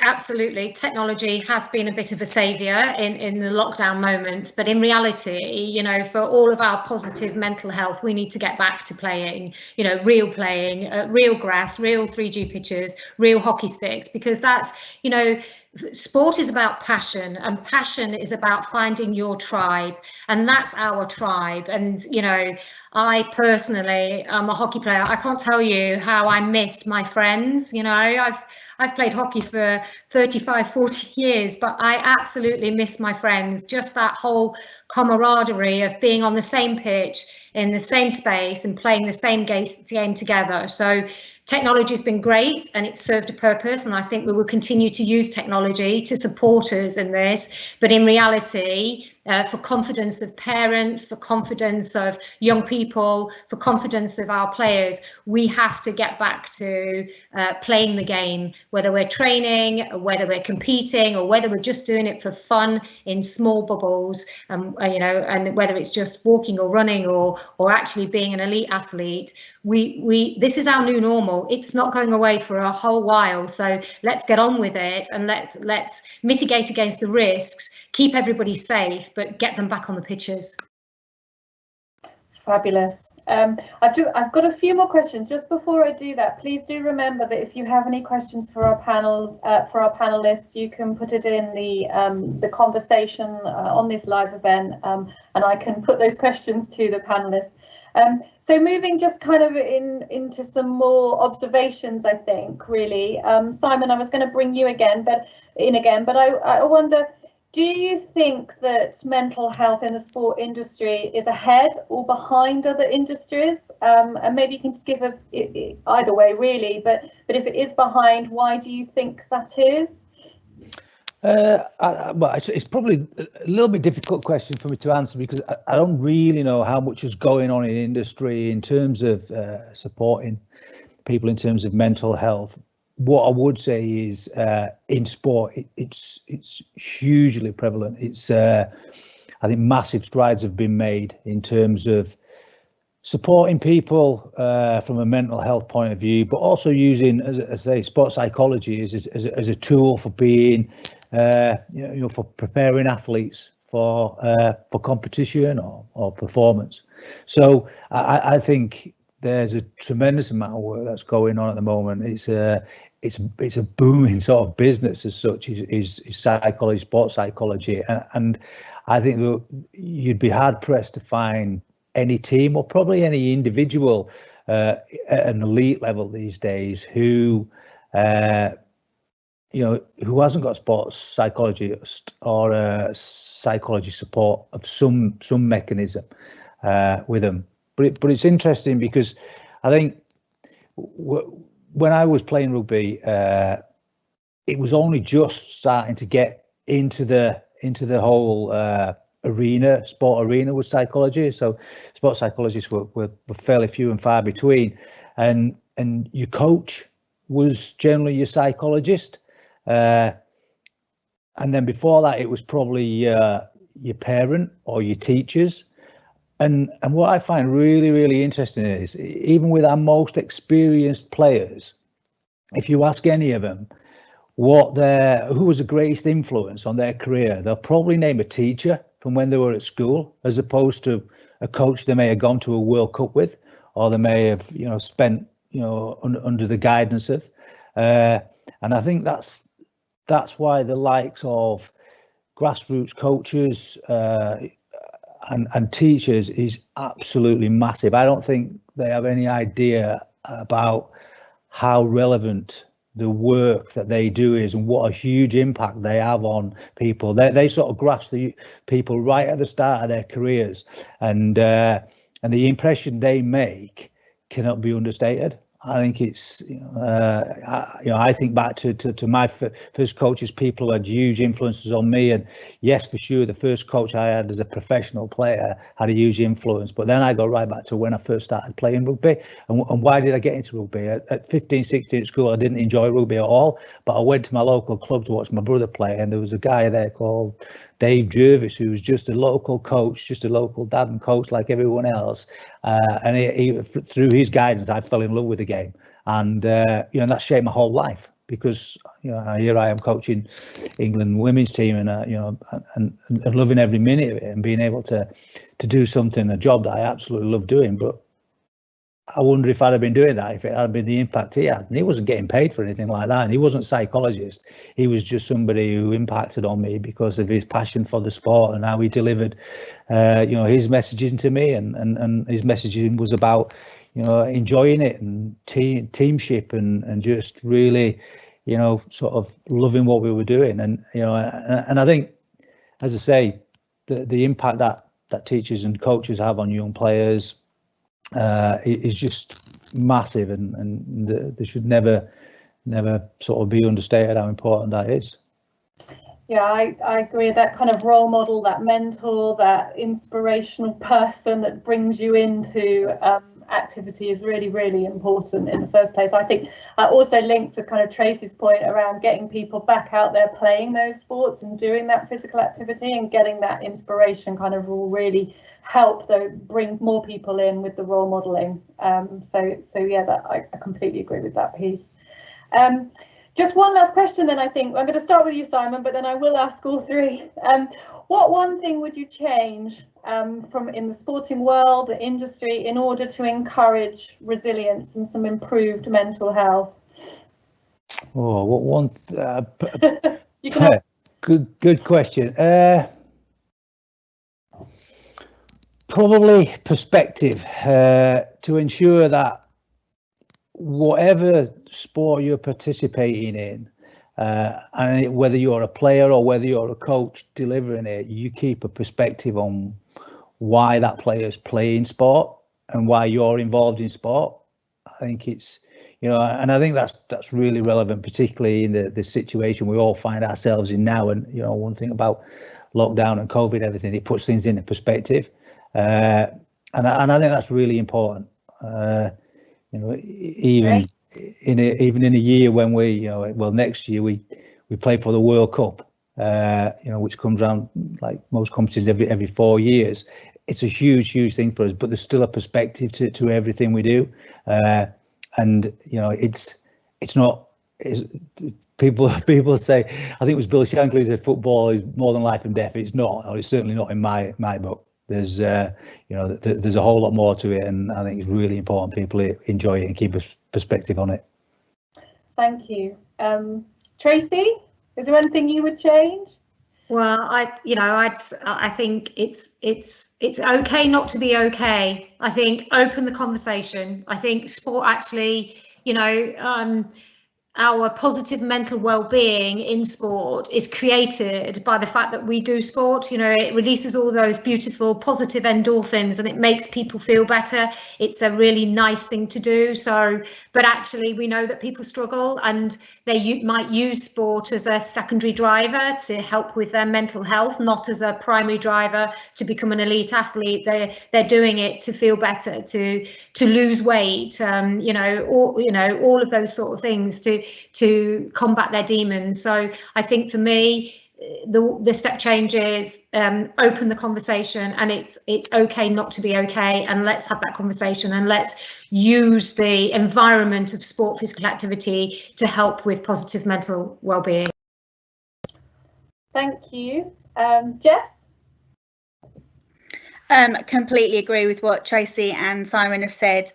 absolutely technology has been a bit of a saviour in the lockdown moments, but in reality, you know, for all of our positive mental health, we need to get back to playing, you know, real playing, real grass, real 3G pitches, real hockey sticks, because that's, you know, sport is about passion, and passion is about finding your tribe, and that's our tribe. And you know, I personally am a hockey player. I can't tell you how I missed my friends. You know, I've played hockey for 35, 40 years, but I absolutely miss my friends. Just that whole camaraderie of being on the same pitch, in the same space, and playing the same game together. So technology has been great and it's served a purpose, and I think we will continue to use technology to support us in this. But in reality, for confidence of parents, for confidence of young people, for confidence of our players, we have to get back to playing the game, whether we're training, whether we're competing, or whether we're just doing it for fun in small bubbles, you know, and whether it's just walking or running or actually being an elite athlete. This is our new normal. It's not going away for a whole while, so let's get on with it, and let's mitigate against the risks, keep everybody safe, but get them back on the pitches. Fabulous. I've got a few more questions. Just before I do that, please do remember that if you have any questions for our panels, for our panelists, you can put it in the conversation on this live event, and I can put those questions to the panelists. So moving just kind of into some more observations, I think, really. Simon, I was going to bring you again, but I wonder, do you think that mental health in the sport industry is ahead or behind other industries? And maybe you can just give either way, really. But if it is behind, why do you think that is? Well, it's probably a little bit difficult question for me to answer, because I don't really know how much is going on in industry in terms of supporting people in terms of mental health. What I would say is in sport, it's hugely prevalent. It's I think massive strides have been made in terms of supporting people from a mental health point of view, but also using, as I say, sports psychology as a tool for being, for preparing athletes for competition or performance. So I think there's a tremendous amount of work that's going on at the moment. It's a booming sort of business as such. Is psychology, sports psychology, and I think that you'd be hard pressed to find any team or probably any individual at an elite level these days who who hasn't got sports psychologist or psychology support of some mechanism with them. But it's interesting because I think when I was playing rugby, it was only just starting to get into the whole sport arena with psychology. So sports psychologists were fairly few and far between, and your coach was generally your psychologist, and then before that it was probably your parent or your teachers. And what I find really interesting is, even with our most experienced players, if you ask any of them who was the greatest influence on their career, they'll probably name a teacher from when they were at school, as opposed to a coach they may have gone to a World Cup with, or they may have spent under the guidance of. And I think that's why the likes of grassroots coaches and teachers is absolutely massive. I don't think they have any idea about how relevant the work that they do is, and what a huge impact they have on people. They sort of grasp the people right at the start of their careers, and the impression they make cannot be understated. I think it's I think back to my first coaches, people who had huge influences on me, and yes, for sure, the first coach I had as a professional player had a huge influence. But then I go right back to when I first started playing rugby, and why did I get into rugby? At 15, 16 at school, I didn't enjoy rugby at all, but I went to my local club to watch my brother play, and there was a guy there called Dave Jervis, who was just a local coach, just a local dad and coach like everyone else. And he, through his guidance, I fell in love with the game, and that shaped my whole life, because here I am coaching England women's team, and and loving every minute of it, and being able to do something, a job that I absolutely love doing. But I wonder if I'd have been doing that if it had been the impact he had. And he wasn't getting paid for anything like that, and he wasn't a psychologist. He was just somebody who impacted on me because of his passion for the sport and how he delivered his messaging to me, and his messaging was about enjoying it and teamship and just really sort of loving what we were doing. And and I think, as I say, the impact that teachers and coaches have on young players is just massive, and they should never sort of be understated how important that is. Yeah, I agree. That kind of role model, that mentor, that inspirational person that brings you into activity is really important in the first place. I think also links with kind of Tracy's point around getting people back out there playing those sports and doing that physical activity, and getting that inspiration kind of will really help bring more people in with the role modeling. So yeah, that I completely agree with that piece. Just one last question then. I think I'm going to start with you, Simon, but then I will ask all three. What one thing would you change from in the sporting world, the industry, in order to encourage resilience and some improved mental health? Oh, what one? You can good question. Probably perspective, to ensure that whatever sport you're participating in, and whether you're a player or whether you're a coach delivering it, you keep a perspective on why that player's playing sport and why you're involved in sport. I think it's, and I think that's really relevant, particularly in the situation we all find ourselves in now. And one thing about lockdown and COVID, everything, it puts things into perspective, and I think that's really important. Even in a year when we, next year we play for the World Cup, which comes around like most competitions every 4 years. it's a huge thing for us, but there's still a perspective to everything we do, and you know, it's not. People say, I think it was Bill Shankly who said football is more than life and death. It's not, or it's certainly not in my book. There's there's a whole lot more to it, and I think it's really important people enjoy it and keep a perspective on it. Thank you. Tracy, is there anything you would change? Well, I think it's okay not to be okay. I think open the conversation. I think sport actually, our positive mental well-being in sport is created by the fact that we do sport. It releases all those beautiful positive endorphins and it makes people feel better. It's a really nice thing to do. But actually we know that people struggle and they might use sport as a secondary driver to help with their mental health, not as a primary driver to become an elite athlete. They're doing it to feel better, to lose weight, all of those sort of things to combat their demons. So I think for me, the step change is open the conversation, and it's okay not to be okay, and let's have that conversation and let's use the environment of sport, physical activity to help with positive mental well-being. Thank you. Jess? Completely agree with what Tracy and Simon have said.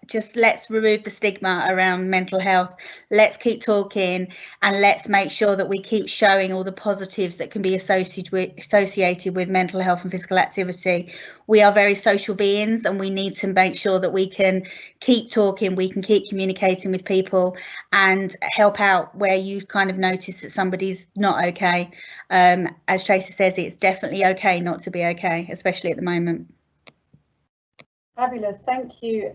Just let's remove the stigma around mental health. Let's keep talking, and let's make sure that we keep showing all the positives that can be associated with mental health and physical activity. We are very social beings, and we need to make sure that we can keep talking, we can keep communicating with people and help out where you kind of notice that somebody's not okay. As Tracy says, it's definitely okay not to be okay, especially at the moment. Fabulous, thank you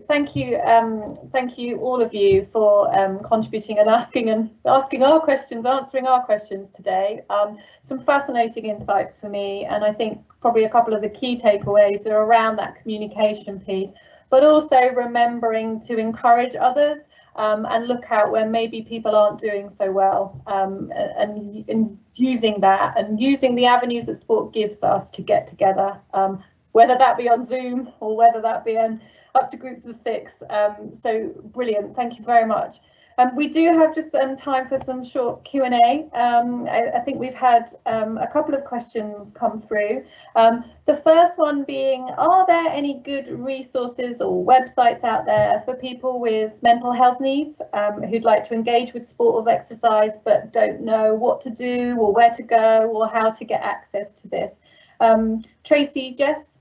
all of you for contributing and asking our questions, answering our questions today. Some fascinating insights for me, and I think probably a couple of the key takeaways are around that communication piece, but also remembering to encourage others and look out where maybe people aren't doing so well, and using that and using the avenues that sport gives us to get together. Whether that be on Zoom or whether that be up to groups of 6. So brilliant, thank you very much. We do have just time for some short Q&A. I think we've had a couple of questions come through. The first one being, are there any good resources or websites out there for people with mental health needs who'd like to engage with sport or exercise but don't know what to do or where to go or how to get access to this? Tracy, Jess?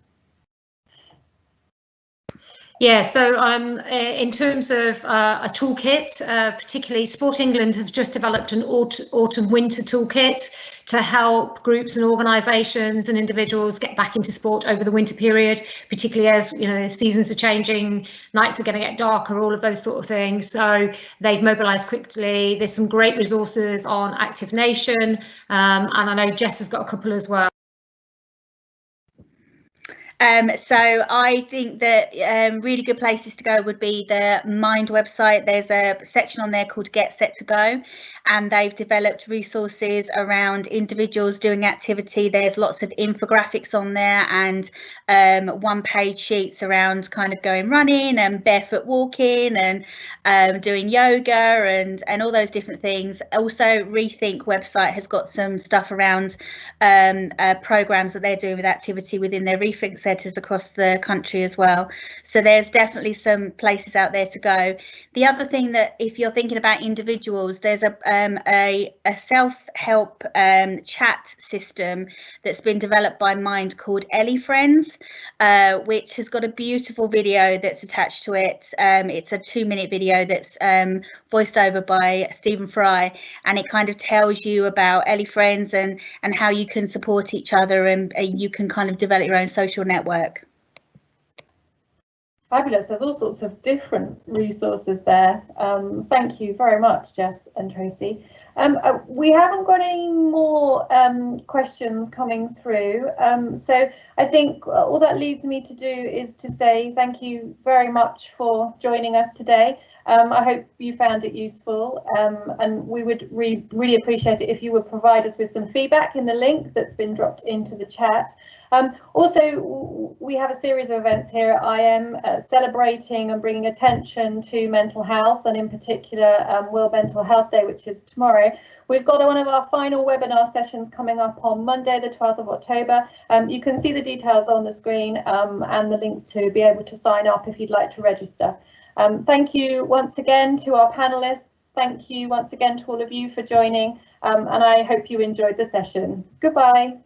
Yeah, so in terms of a toolkit, particularly Sport England have just developed an autumn-winter toolkit to help groups and organisations and individuals get back into sport over the winter period, particularly as seasons are changing, nights are going to get darker, all of those sort of things. So they've mobilised quickly. There's some great resources on Active Nation, and I know Jess has got a couple as well. So I think that really good places to go would be the Mind website. There's a section on there called Get Set to Go, and they've developed resources around individuals doing activity. There's lots of infographics on there and one-page sheets around kind of going running and barefoot walking and doing yoga and all those different things. Also, Rethink website has got some stuff around programs that they're doing with activity within their Rethink centres across the country as well. So there's definitely some places out there to go. The other thing that if you're thinking about individuals, there's a self-help chat system that's been developed by Mind called Ellie Friends, which has got a beautiful video that's attached to it. It's a 2-minute video that's voiced over by Stephen Fry, and it kind of tells you about Ellie Friends and how you can support each other and you can kind of develop your own social network. Fabulous, there's all sorts of different resources there. Thank you very much, Jess and Tracy. We haven't got any more questions coming through, so I think all that leads me to do is to say thank you very much for joining us today. I hope you found it useful, and we would really appreciate it if you would provide us with some feedback in the link that's been dropped into the chat. Also, we have a series of events here at IM celebrating and bringing attention to mental health, and in particular World Mental Health Day, which is tomorrow. We've got one of our final webinar sessions coming up on Monday, the 12th of October. You can see the details on the screen and the links to be able to sign up if you'd like to register. Thank you once again to our panelists. Thank you once again to all of you for joining, and I hope you enjoyed the session. Goodbye.